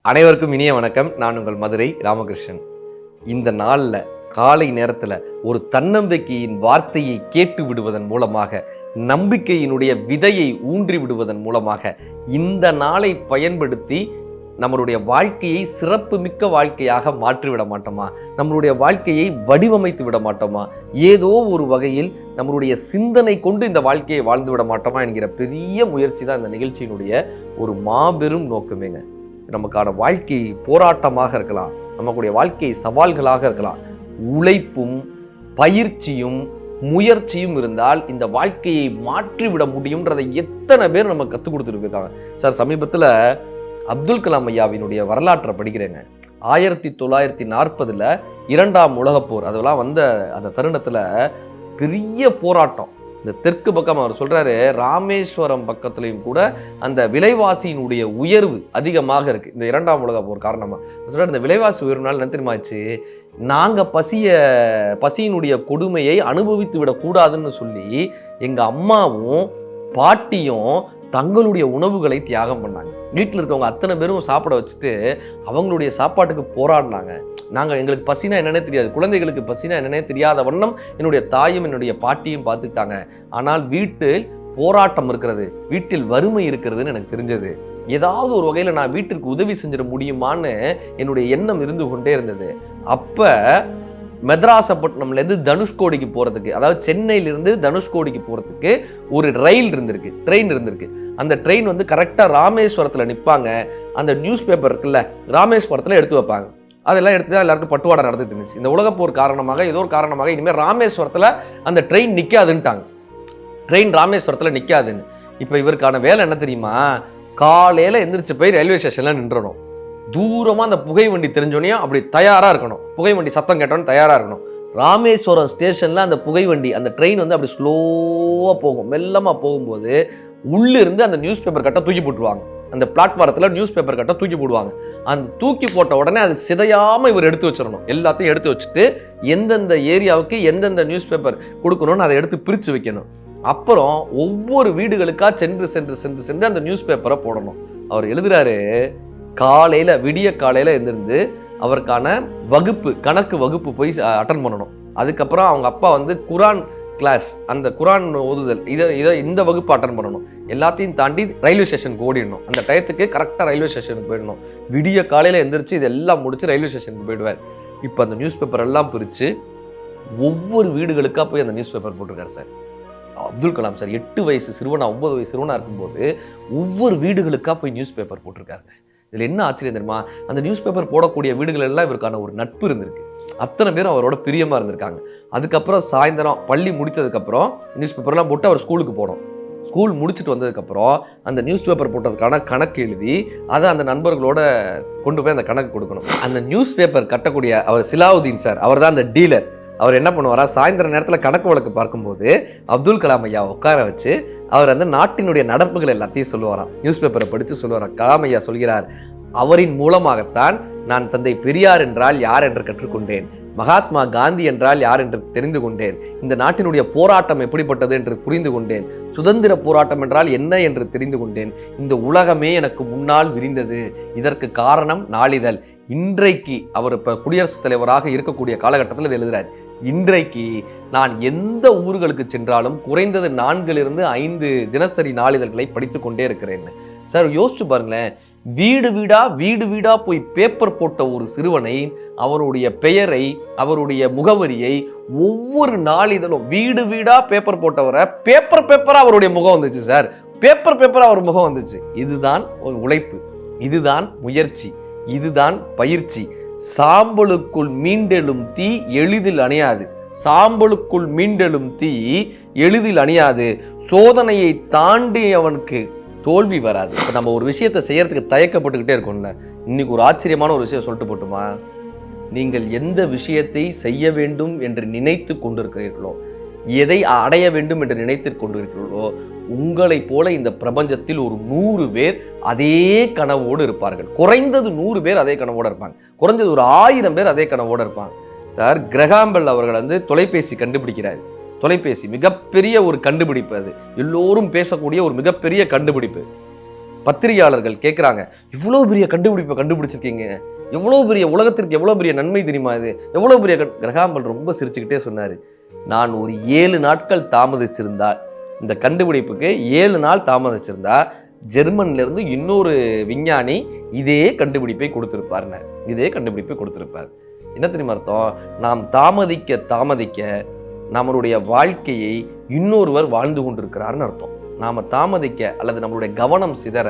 அனைவருக்கும் இனிய வணக்கம். நான் உங்கள் மதுரை ராமகிருஷ்ணன். இந்த நாளில் காலை நேரத்தில் ஒரு தன்னம்பிக்கையின் வார்த்தையை கேட்டு விடுவதன் மூலமாக, நம்பிக்கையினுடைய விதையை ஊன்றி விடுவதன் மூலமாக இந்த நாளை பயன்படுத்தி நம்மளுடைய வாழ்க்கையை சிறப்பு மிக்க வாழ்க்கையாக மாற்றிவிட மாட்டோமா? நம்மளுடைய வாழ்க்கையை வடிவமைத்து விட மாட்டோமா? ஏதோ ஒரு வகையில் நம்மளுடைய சிந்தனை கொண்டு இந்த வாழ்க்கையை வாழ்ந்து விட மாட்டோமா என்கிற பெரிய முயற்சி தான் இந்த நிகழ்ச்சியினுடைய ஒரு மாபெரும் நோக்கமேங்க. நமக்கான வாழ்க்கை போராட்டமாக இருக்கலாம், நமக்குடைய வாழ்க்கை சவால்களாக இருக்கலாம். உழைப்பும் பயிற்சியும் முயற்சியும் இருந்தால் இந்த வாழ்க்கையை மாற்றிவிட முடியும்ன்றதை எத்தனை பேர் நம்ம கற்றுக் கொடுத்துட்டு இருக்காங்க. சார், சமீபத்தில் அப்துல் கலாம் ஐயாவினுடைய வரலாற்றை படிக்கிறேங்க. 1940 2ஆம் உலகப்போர் அதெல்லாம் வந்த அந்த தருணத்தில் பெரிய போராட்டம். இந்த தெற்கு பக்கம் அவர் சொல்றாரு, ராமேஸ்வரம் பக்கத்துலையும் கூட அந்த விலைவாசியினுடைய உயர்வு அதிகமாக இருக்கு இந்த 2ஆம் உலக போர் காரணமா. சொல்றாரு, இந்த விலைவாசி உயர்வுனால என்ன தெரியுமாச்சு, நாங்க பசியினுடைய கொடுமையை அனுபவித்து விடக்கூடாதுன்னு சொல்லி எங்க அம்மாவும் பாட்டியும் தங்களுடைய உணவுகளை தியாகம் பண்ணாங்க. வீட்டில் இருக்கவங்க அத்தனை பேரும் சாப்பிட வச்சுட்டு அவங்களுடைய சாப்பாட்டுக்கு போராடினாங்க. எங்களுக்கு பசினா என்னன்னே தெரியாது, குழந்தைகளுக்கு பசினா என்னன்னே தெரியாத வண்ணம் என்னுடைய தாயும் என்னுடைய பாட்டியும் பார்த்துக்கிட்டாங்க. ஆனால் வீட்டில் போராட்டம் இருக்கிறது, வீட்டில் வறுமை இருக்கிறதுன்னு எனக்கு தெரிஞ்சது. ஏதாவது ஒரு வகையில் நான் வீட்டிற்கு உதவி செஞ்சிட முடியுமான்னு என்னுடைய எண்ணம் இருந்து கொண்டே இருந்தது. அப்போ மெத்ராசப்பட்டினம்லேருந்து தனுஷ்கோடிக்கு போகிறதுக்கு, அதாவது சென்னையிலிருந்து தனுஷ்கோடிக்கு போகிறதுக்கு ஒரு ட்ரெயின் இருந்திருக்கு. அந்த ட்ரெயின் வந்து கரெக்டாக ராமேஸ்வரத்தில் நிற்பாங்க. அந்த நியூஸ் பேப்பர் இருக்குல்ல, ராமேஸ்வரத்தில் எடுத்து வைப்பாங்க. அதெல்லாம் எடுத்து தான் எல்லாருக்கும் பட்டுவாடை நடந்துட்டு இருந்துச்சு. இந்த உலகப்போர் காரணமாக ஏதோ ஒரு காரணமாக இனிமேல் ராமேஸ்வரத்தில் அந்த ட்ரெயின் நிற்காதுன்ட்டாங்க. ட்ரெயின் ராமேஸ்வரத்தில் நிற்காதுன்னு. இப்போ இவருக்கான வேலை என்ன தெரியுமா, காலையில் எந்திரிச்சு போய் ரயில்வே ஸ்டேஷனில் நின்றணும். தூரமாக அந்த புகை வண்டி தெரிஞ்சோன்னே அப்படி தயாராக இருக்கணும். புகை வண்டி சத்தம் கேட்டோன்னு தயாராக இருக்கணும். ராமேஸ்வரம் ஸ்டேஷனில் அந்த புகை வண்டி, அந்த ட்ரெயின் வந்து அப்படி ஸ்லோவாக போகும். மெல்லமாக போகும்போது உள்ளிருந்து அந்த நியூஸ் பேப்பர் கட்டை தூக்கி போட்டுருவாங்க. அந்த பிளாட்ஃபாரத்தில் நியூஸ் பேப்பர் கட்டை தூக்கி போடுவாங்க. அந்த தூக்கி போட்ட உடனே அது சிதையாமல் இவர் எடுத்து வச்சிடணும். எல்லாத்தையும் எடுத்து வச்சுட்டு எந்தெந்த ஏரியாவுக்கு எந்தெந்த நியூஸ் பேப்பர் கொடுக்கணும்னு அதை எடுத்து பிரித்து வைக்கணும். அப்புறம் ஒவ்வொரு வீடுகளுக்காக சென்று அந்த நியூஸ் பேப்பரை போடணும். அவர் எழுதுறாரு, விடிய காலையில் எழுந்திருந்து அவருக்கான வகுப்பு, கணக்கு வகுப்பு போய் அட்டன் பண்ணணும். அதுக்கப்புறம் அவங்க அப்பா வந்து குரான் கிளாஸ், அந்த குரான் ஓதுதல், இந்த வகுப்பு அட்டன் பண்ணணும். எல்லாத்தையும் தாண்டி ரயில்வே ஸ்டேஷனுக்கு ஓடிடணும். அந்த டயத்துக்கு கரெக்டாக ரயில்வே ஸ்டேஷனுக்கு போயிடணும். விடிய காலையில் எந்திரிச்சு இதெல்லாம் முடிச்சு ரயில்வே ஸ்டேஷனுக்கு போயிடுவார். இப்போ அந்த நியூஸ் பேப்பர் எல்லாம் பிரித்து ஒவ்வொரு வீடுகளுக்காக போய் அந்த நியூஸ் பேப்பர் போட்டிருக்காரு சார் அப்துல் கலாம் சார். 8 வயசு சிறுவனா 9 வயசு சிறுவனா இருக்கும்போது ஒவ்வொரு வீடுகளுக்காக போய் நியூஸ் பேப்பர் போட்டிருக்காருங்க. இதில் என்ன ஆச்சரியம் தெரியுமா, அந்த நியூஸ் பேப்பர் போடக்கூடிய வீடுகள் எல்லாம் இவருக்கான ஒரு நட்பு இருந்திருக்கு. அத்தனை பேரும் அவரோட பிரியமாக இருந்திருக்காங்க. அதுக்கப்புறம் சாயந்தரம் பள்ளி முடித்ததுக்கப்புறம் நியூஸ் பேப்பர்லாம் போட்டு அவர் ஸ்கூலுக்கு போனோம். ஸ்கூல் முடிச்சுட்டு வந்ததுக்கப்புறம் அந்த நியூஸ் பேப்பர் போட்டதுக்கான கணக்கு எழுதி அதை அந்த நண்பர்களோட கொண்டு போய் அந்த கணக்கு கொடுக்கணும். அந்த நியூஸ் பேப்பர் கட்டக்கூடிய அவர் சிலாவுதீன் சார், அவர் தான் அந்த டீலர். அவர் என்ன பண்ணுவாரா, சாயந்தர நேரத்தில் கணக்கு வழக்கு பார்க்கும்போது அப்துல் கலாம் ஐயா உட்கார வச்சு அவர் அந்த நாட்டினுடைய நடப்புகள் எல்லாத்தையும் சொல்லுவாராம். நியூஸ் பேப்பரை படித்து சொல்லுவாராம். கலாம் ஐயா சொல்கிறார், அவரின் மூலமாகத்தான் நான் தந்தை பெரியார் என்றால் யார் என்று கற்றுக்கொண்டேன், மகாத்மா காந்தி என்றால் யார் என்று தெரிந்து கொண்டேன், இந்த நாட்டினுடைய போராட்டம் எப்படிப்பட்டது என்று புரிந்து கொண்டேன், சுதந்திர போராட்டம் என்றால் என்ன என்று தெரிந்து கொண்டேன், இந்த உலகமே எனக்கு முன்னால் விரிந்தது, இதற்கு காரணம் நாளிதழ். இன்றைக்கு அவர் இப்போ குடியரசுத் தலைவராக இருக்கக்கூடிய காலகட்டத்தில் இது எழுதுறார். இன்றைக்கு நான் எந்த ஊர்களுக்கு சென்றாலும் குறைந்தது 4 to 5 தினசரி நாளிதழ்களை படித்து கொண்டே இருக்கிறேன். சார், யோசிச்சு பாருங்களேன், வீடு வீடா போய் பேப்பர் போட்ட ஒரு சிறுவனை, அவருடைய பெயரை, அவருடைய முகவரியை ஒவ்வொரு நாளிதழும் வீடு வீடா பேப்பர் போட்டவரை பேப்பரா அவருடைய முகம் வந்துச்சு சார். பேப்பரா அவர் முகம் வந்துச்சு. இதுதான் ஒரு உழைப்பு, இதுதான் முயற்சி, இதுதான் பயிற்சி. சாம்பலுக்குள் மீண்டெழும் தீ எளிதில் அணையாது, சாம்பலுக்குள் மீண்டெழும் தீ எளிதில் அணையாது, சோதனையை தாண்டி அவனுக்கு தோல்வி வராது. இப்போ நம்ம ஒரு விஷயத்தை செய்யறதுக்கு தயக்கப்பட்டுக்கிட்டே இருக்கோம்ல, இன்னைக்கு ஒரு ஆச்சரியமான ஒரு விஷயம் சொல்லிட்டு போட்டுமா, நீங்கள் எந்த விஷயத்தை செய்ய வேண்டும் என்று நினைத்து கொண்டிருக்கிறீர்களோ, எதை அடைய வேண்டும் என்று நினைத்து கொண்டிருக்கிறீர்களோ, உங்களைப் போல இந்த பிரபஞ்சத்தில் ஒரு 100 பேர் அதே கனவோடு இருப்பார்கள். குறைந்தது 100 பேர் அதே கனவோடு இருப்பாங்க. குறைஞ்சது ஒரு 1000 பேர் அதே கனவோடு இருப்பாங்க. சார், கிரஹாம் பெல் அவர்கள் வந்து தொலைபேசி கண்டுபிடிக்கிறார். தொலைபேசி மிகப்பெரிய ஒரு கண்டுபிடிப்பு, அது எல்லோரும் பேசக்கூடிய ஒரு மிகப்பெரிய கண்டுபிடிப்பு. பத்திரிகையாளர்கள் கேட்குறாங்க, இவ்வளோ பெரிய கண்டுபிடிப்பை கண்டுபிடிச்சிருக்கீங்க, எவ்வளோ பெரிய உலகத்திற்கு எவ்வளோ பெரிய நன்மை தெரியுமா இது, எவ்வளோ பெரிய கிரகாம்பல் ரொம்ப சிரிச்சுக்கிட்டே சொன்னார், நான் ஒரு 7 நாட்கள் தாமதிச்சிருந்தால், இந்த கண்டுபிடிப்புக்கு 7 நாள் தாமதிச்சிருந்தா ஜெர்மன்லேருந்து இன்னொரு விஞ்ஞானி இதே கண்டுபிடிப்பை கொடுத்துருப்பாருன்னு, இதே கண்டுபிடிப்பை கொடுத்துருப்பார். என்ன தெரியுமா அர்த்தம்? நாம் தாமதிக்க தாமதிக்க நம்மளுடைய வாழ்க்கையை இன்னொருவர் வாழ்ந்து கொண்டிருக்கிறார்னு அர்த்தம். நாம் தாமதிக்க அல்லது நம்மளுடைய கவனம் சிதற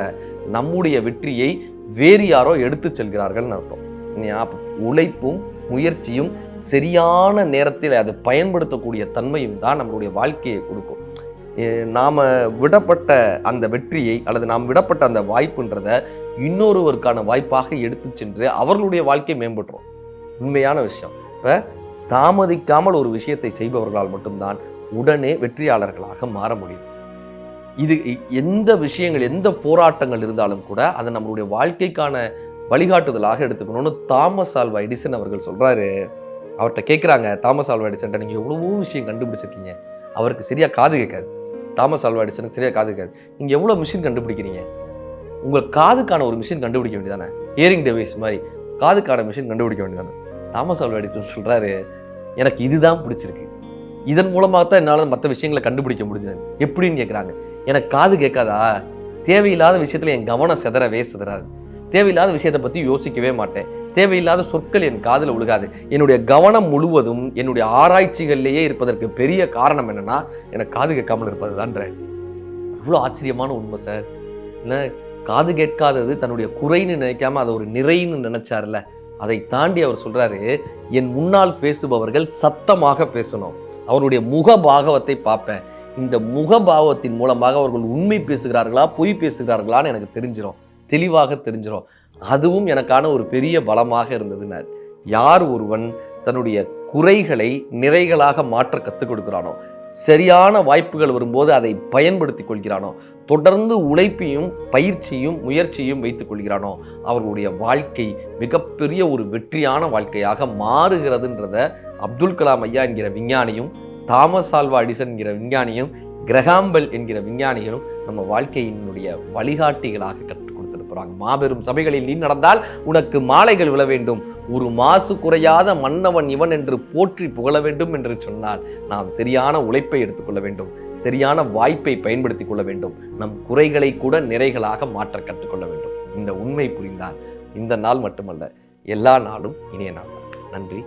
நம்முடைய வெற்றியை வேறு யாரோ எடுத்து செல்கிறார்கள்னு அர்த்தம். உழைப்பும் முயற்சியும் சரியான நேரத்தில் அதை பயன்படுத்தக்கூடிய தன்மையும் தான் நம்மளுடைய வாழ்க்கையை கொடுக்கும். நாம் விடப்பட்ட அந்த வெற்றியை அல்லது நாம் விடப்பட்ட அந்த வாய்ப்புன்றதை இன்னொருவருக்கான வாய்ப்பாக எடுத்து சென்று அவர்களுடைய வாழ்க்கையை மேம்பட்டுரும். உண்மையான விஷயம். இப்போ தாமதிக்காமல் ஒரு விஷயத்தை செய்பவர்களால் மட்டும்தான் உடனே வெற்றியாளர்களாக மாற முடியும். இது எந்த விஷயங்கள், எந்த போராட்டங்கள் இருந்தாலும் கூட அதை நம்மளுடைய வாழ்க்கைக்கான வழிகாட்டுதலாக எடுத்துக்கணும்னு தாமஸ் ஆல்வா எடிசன் அவர்கள் சொல்றாரு. அவர்கிட்ட கேட்குறாங்க, தாமஸ் ஆல்வா எடிசன் நீங்கள் எவ்வளவோ விஷயம் கண்டுபிடிச்சிருக்கீங்க, அவருக்கு சரியா காது கேட்காது. தாமஸ் ஆல்வா எடிசனுக்கு சரியா காது கேட்காது. நீங்கள் எவ்வளோ மிஷின் கண்டுபிடிக்கிறீங்க, உங்கள் காதுக்கான ஒரு மிஷின் கண்டுபிடிக்க வேண்டியதானே, ஹியரிங் டிவைஸ் மாதிரி காதுக்கான மிஷின் கண்டுபிடிக்க வேண்டியதானே. தாமஸ் ஆல்வா எடிசன் சொல்றாரு, எனக்கு இதுதான் பிடிச்சிருக்கு, இதன் மூலமாக தான் என்னால் மற்ற விஷயங்களை கண்டுபிடிக்க முடிஞ்சது. எப்படின்னு கேட்குறாங்க. எனக்கு காது கேட்காதா, தேவையில்லாத விஷயத்தில் என் கவனம் சிதறவே சிதறாது, தேவையில்லாத விஷயத்தை பற்றி யோசிக்கவே மாட்டேன், தேவையில்லாத சொற்கள் என் காதில் விழுகாது, என்னுடைய கவனம் முழுவதும் என்னுடைய ஆராய்ச்சிகள்லேயே இருப்பதற்கு பெரிய காரணம் என்னன்னா எனக்கு காது கேட்காமல் இருப்பது தான்ற. இவ்வளோ ஆச்சரியமான உண்மை சார். இல்லை, காது கேட்காதது தன்னுடைய குறைன்னு நினைக்காம அதை ஒரு நிறைன்னு நினைச்சார்ல, அதை தாண்டி அவர் சொல்றாரு, என் முன்னால் பேசுபவர்கள் சத்தமாக பேசணும், அவருடைய முகபாகவத்தை பார்ப்பேன், இந்த முகபாவத்தின் மூலமாக அவர்கள் உண்மை பேசுகிறார்களா பொய் பேசுகிறார்களான்னு எனக்கு தெரிஞ்சிடும், தெளிவாக தெரிஞ்சிடும். அதுவும் எனக்கான ஒரு பெரிய பலமாக இருந்ததுன்னார். யார் ஒருவன் தன்னுடைய குறைகளை நிறைகளாக மாற்ற கற்றுக் கொடுக்கிறானோ, சரியான வாய்ப்புகள் வரும்போது அதை பயன்படுத்தி கொள்கிறானோ, தொடர்ந்து உழைப்பையும் பயிற்சியும் முயற்சியும் வைத்துக் கொள்கிறானோ, அவர்களுடைய வாழ்க்கை மிகப்பெரிய ஒரு வெற்றியான வாழ்க்கையாக மாறுகிறதுன்றத அப்துல் கலாம் ஐயா என்கிற விஞ்ஞானியும், தாமஸ் ஆல்வா எடிசன் என்கிற விஞ்ஞானியும், கிரகாம்பெல் என்கிற விஞ்ஞானிகளும் நம்ம வாழ்க்கையினுடைய வழிகாட்டிகளாக கற்றுக் கொடுத்திருக்கிறாங்க. மாபெரும் சபைகளில் நீ நடந்தால் உனக்கு மாலைகள் விழ வேண்டும், ஒரு மாசு குறையாத மன்னவன் இவன் என்று போற்றி புகழ வேண்டும் என்று சொன்னால் நாம் சரியான உழைப்பை எடுத்துக்கொள்ள வேண்டும், சரியான வாய்ப்பை பயன்படுத்திக் கொள்ள வேண்டும், நம் குறைகளை கூட நிறைகளாக மாற்ற கற்றுக்கொள்ள வேண்டும். இந்த உண்மை புரிந்தால் இந்த நாள் மட்டுமல்ல, எல்லா நாளும் இனிய நாள். நன்றி.